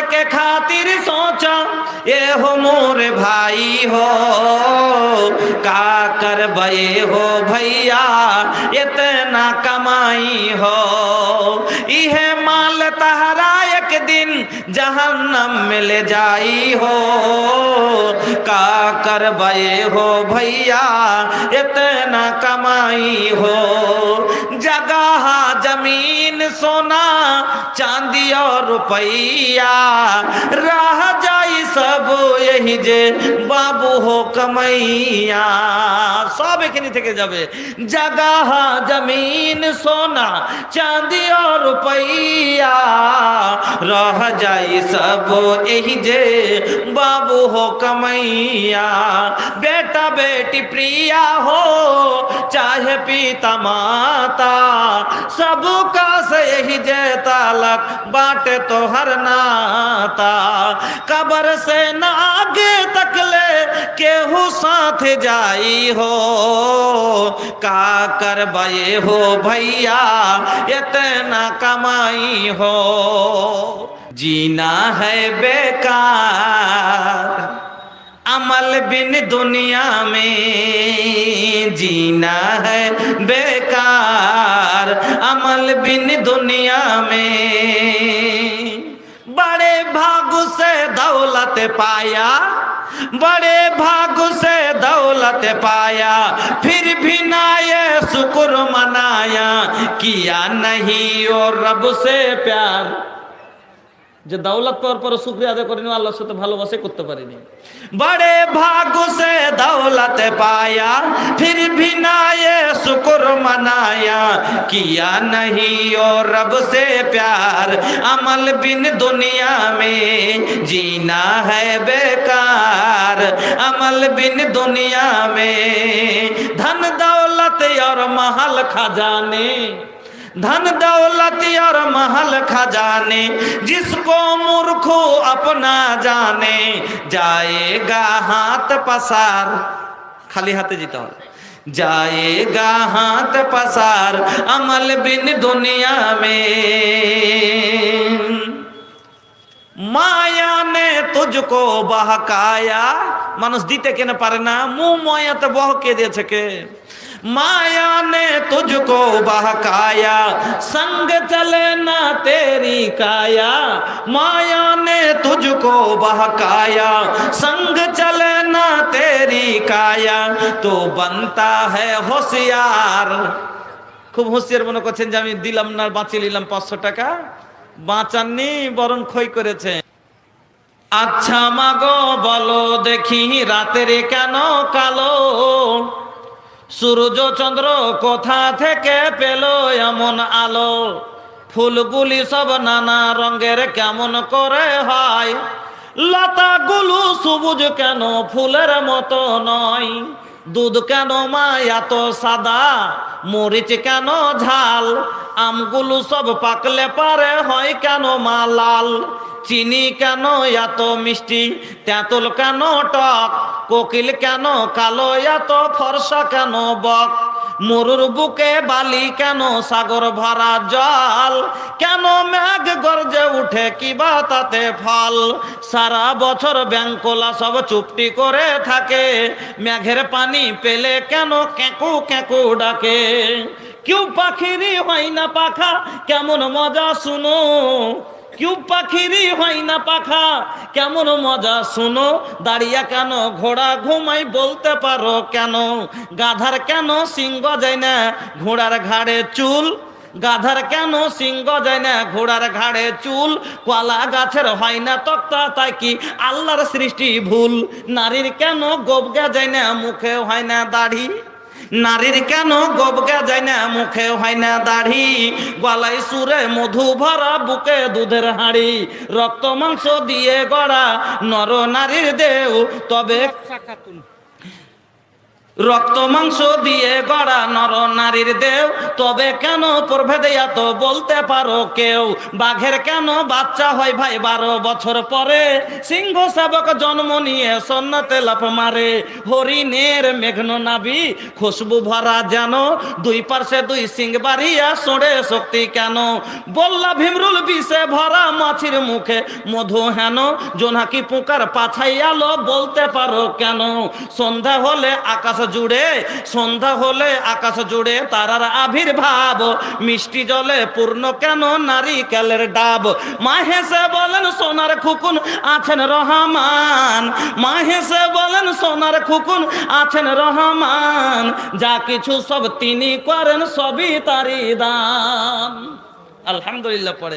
के खातिर सोचा ये हो मोरे भाई हो, का करबे हो भैया इतना कमाई हो, इहे माल तहरा एक दिन जहन्नम में ले जाई हो, का करबे हो भैया इतना कमाई हो। जगह जमीन सोना चांदी और रुपया रह जाई सब यही जे बाबू हो कमैया, सब एखनी থেকে যাবে। जगह जमीन सोना चांदी और रुपया रह जाई सब यही जे बाबू हो कमैया। बेटा बेटी प्रिया हो चाहे पिता माता, सबका से यही जे तालक बाटे तो हर नाता, कब्र से न आगे तक ले केहू साथ जाई हो, का करबे हो भैया इतना कमाई हो। जीना है बेकार अमल बिन दुनिया में, जीना है बेकार अमल बिन दुनिया में। बड़े भाग से दौलत पाया, बड़े भाग से दौलत पाया, फिर भी ना ये शुक्र मनाया, किया नहीं और रब से प्यार। যে দৌলত পাওয়ার পর শুকরিয়া আদায় করেনি, আল্লাহর সাথে ভালোবাসা করতে পারেনি। बड़े भाग से दौलत पाया फिर भी ना ये शुक्र मनाया, किया नहीं और रब से प्यार अमल बिन दुनिया में, जीना है बेकार अमल बिन दुनिया में। धन दौलत और महल खजाने, धन दौलत और महल खजाने, जिसको मूर्खो अपना जाने, जाएगा हाथ पसार। खाली हाथे जीता हो, जाएगा हाथ पसार अमल बिन दुनिया में। माया ने तुझको बहकाया, मानुष दीते के न पारे ना, मुंह माया तो बहके दे सके। माया ने तुझको बहकाया संग चले ना तेरी काया, माया ने तुझको बहकाया संग चले ना तेरी काया, तो बनता है होशियार। खूब होशियार মনে করছেন যে আমি দিলাম না বাঁচিয়ে নিলাম 500 টাকা, বাঁচাননি বরং ক্ষয় করেছে। আচ্ছা মাগো বলো দেখি রাতের কেন কালো, সূর্য চন্দ্র কোথা থেকে পেল এমন আলো, ফুলগুলি সব নানা রঙের কেমন করে হয়, লতাগুলো সবুজ কেন ফুলের মতো নয়, দুধ কেন মা এত সাদা মরিচ কেন ঝাল, আমগুলো সব পাকলে পারে হয় কেন মা লাল, চিনি কেন এত মিষ্টি তেঁতুল কেন টক, কোকিল কেন কালো এত ফর্সা কেন বক, মরুর বুকে বালি কেন সাগর ভরা জল, কেন মেঘ গর্জে উঠে কিবা তাতে ফল, সারা বছর ব্যাঙ্কোলা সব চুপটি করে থাকে, মেঘের পানি পেলে কেন কেঁকু কেঁকু ডাকে, কেউ পাখিরই হয় না পাখা কেমন মজা শুনো, কেউ পাখিরই হয় না পাখা কেমন মজা শুনো, দাঁড়িয়ে কেন ঘোড়া ঘুমাই বলতে পারো কেন, গাধার কেন সিংহ যায় না ঘোড়ার ঘাড়ে চুল, গাধার কেন সিংহ যায় না ঘোড়ার ঘাড়ে চুল, কলা গাছের হয় না তক্তা তাই কি আল্লাহর সৃষ্টি ভুল, নারীর কেন গোবগা যায় না মুখে হয় না দাড়ি, নারীর কেন গোবগা যায় না মুখে হয় না দাড়ি, গলায় সুরে মধু ভরা বুকে দুধের হাঁড়ি, রক্ত মাংস দিয়ে গড়া নর নারীর দেহ তবে রক্ত মাংস দিয়ে গড়া নর নারীর দেও, তবে কেন প্রভেদে এত বলতে পারো কেউ? বাঘের কেন বাচ্চা হয় ভাই 12 বছর পরে? সিংহ শাবক জন্ম নিয়ে সন্ন্যতে লাফ মারে। হরিণের মেঘন নাভি খুশবু ভরা যেন, দুই পার্শ্বে দুই সিং বাড়িয়া সোড়ে শক্তি কেন? বল্লা ভীমরুল বিষে ভরা মাছির মুখে মধু হেন, জোনাকি পোকার পাছাই আলো বলতে পারো কেন? সন্ধ্যা হলে আকাশ জুড়ে, সন্ধ্যা হলে আকাশ জুড়ে তারার আবির্ভাব, মিষ্টি জলে পূর্ণ কেন নারিকেলের ডাব? মাহেশে বলেন সোনার খুকুন আছেন রহমান, মাহেশে বলেন সোনার খুকুন আছেন রহমান, যা কিছু সব তিনি করেন সবই তারই দান। আলহামদুলিল্লাহ পড়ে।